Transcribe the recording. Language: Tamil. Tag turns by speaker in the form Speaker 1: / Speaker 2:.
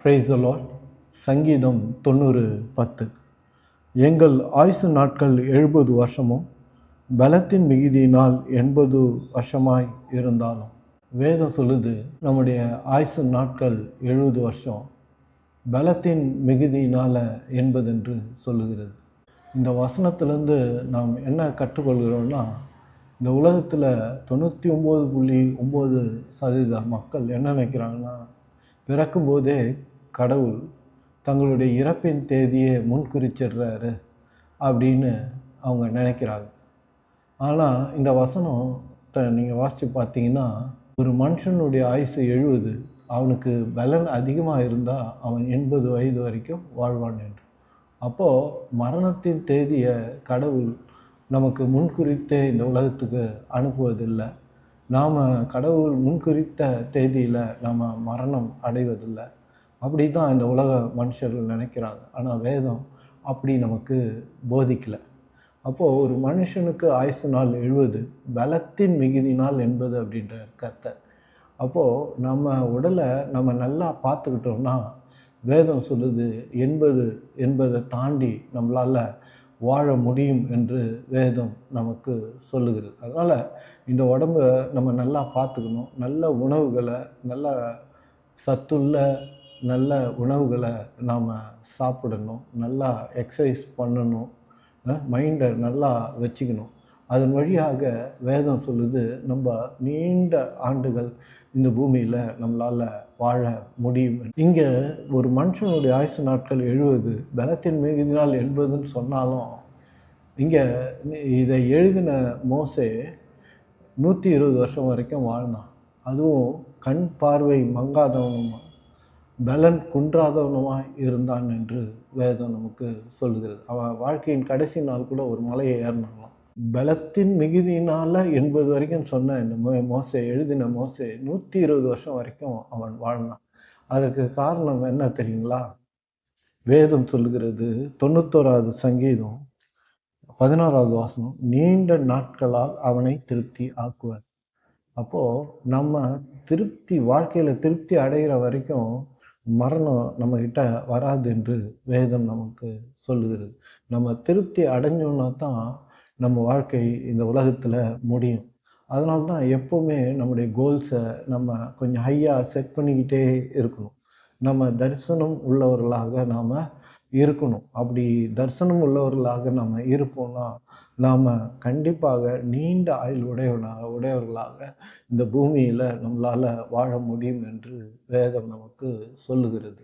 Speaker 1: Praise the Lord. சங்கீதம் 90:10. எங்கள் ஆயுசு நாட்கள் 70 வருஷமும் பலத்தின் மிகுதியினால் 80 வருஷமாய் இருந்தாலும். வேதம் சொல்லுது நம்முடைய ஆயுசு நாட்கள் 70 வருஷம், பலத்தின் மிகுதியினால் 80 என்று சொல்லுகிறது. இந்த வசனத்திலேருந்து நாம் என்ன கற்றுக்கொள்கிறோம்னா, இந்த உலகத்தில் 99.9% மக்கள் என்ன நினைக்கிறாங்கன்னா, பிறக்கும்போதே கடவுள் தங்களுடைய இறப்பின் தேதியை முன்குறிச்சிடுறாரு அப்படின்னு அவங்க நினைக்கிறாங்க. ஆனால் இந்த வசனத்தை நீங்கள் வாசித்து பார்த்தீங்கன்னா, ஒரு மனுஷனுடைய ஆயுசு 70, அவனுக்கு பலன் அதிகமாக இருந்தால் அவன் 80 வயது வரைக்கும் வாழ்வான் என்று. அப்போது மரணத்தின் தேதியை கடவுள் நமக்கு முன்குறித்தே இந்த உலகத்துக்கு அனுப்புவதில்லை. நாம் கடவுள் முன்குறித்த தேதியில் நாம் மரணம் அடைவதில்லை. அப்படி தான் இந்த உலக மனுஷர்கள் நினைக்கிறாங்க. ஆனால் வேதம் அப்படி நமக்கு போதிக்கலை. அப்போது ஒரு மனுஷனுக்கு ஆயுசு நாள் 70, பலத்தின் மிகுதி நாள் 80 அப்படின்ற கர்த்தர். அப்போது நம்ம உடலை நம்ம நல்லா பார்த்துக்கிட்டோம்னா, வேதம் சொல்லுது 80 என்பதை தாண்டி நம்மளால் வாழ முடியும் என்று வேதம் நமக்கு சொல்லுகிறது. அதனால் இந்த உடம்பை நம்ம நல்லா பார்த்துக்கணும். நல்ல உணவுகளை, நல்ல சத்துள்ள நல்ல உணவுகளை நாம் சாப்பிடணும். நல்லா எக்ஸசைஸ் பண்ணணும். மைண்டை நல்லா வச்சுக்கணும். அதன் வழியாக வேதம் சொல்லுது நம்ம நீண்ட ஆண்டுகள் இந்த பூமியில் நம்மளால் வாழ முடியும். இங்கே ஒரு மனுஷனுடைய ஆயுசு நாட்கள் 70, பலத்தின் மிகுதினால் 80ன்னு சொன்னாலும், இங்கே இதை எழுதின மோசே 120 வருஷம் வரைக்கும் வாழ்ந்தான். அதுவும் கண் பார்வை மங்காதவனும் பலன் குன்றாதவனுமாய் இருந்தான் என்று வேதம் நமக்கு சொல்லுகிறது. அவன் வாழ்க்கையின் கடைசி நாள் கூட ஒரு மலையை ஏறினான். பலத்தின் மிகுதியினால் 80 வரைக்கும் சொன்ன இந்த மோசே எழுதின மோசே 120 வருஷம் வரைக்கும் அவன் வாழ்ந்தான். அதற்கு காரணம் என்ன தெரியுங்களா? வேதம் சொல்லுகிறது 91வது சங்கீதம் 16வது வசனம், நீண்ட நாட்களால் அவனை திருப்தி ஆக்குவார். அப்போது நம்ம வாழ்க்கையில் திருப்தி அடைகிற வரைக்கும் மரணம் நம்மக்கிட்ட வராது என்று வேதம் நமக்கு சொல்லுகிறது. நம்ம திருப்தி அடைஞ்சோன்னா தான் நம்ம வாழ்க்கை இந்த உலகத்தில் முடியும். அதனால தான் எப்போவுமே நம்முடைய கோல்ஸை நம்ம கொஞ்சம் ஹையாக செட் பண்ணிக்கிட்டே இருக்கணும். நம்ம தரிசனம் உள்ளவர்களாக நாம் இருக்கணும். அப்படி தரிசனம் உள்ளவர்களாக நாம் இருப்போம்னா, நாம் கண்டிப்பாக நீண்ட ஆயுள் உடையவர்களாக இந்த பூமியில் நம்மளால் வாழ முடியும் என்று வேதம் நமக்கு சொல்லுகிறது.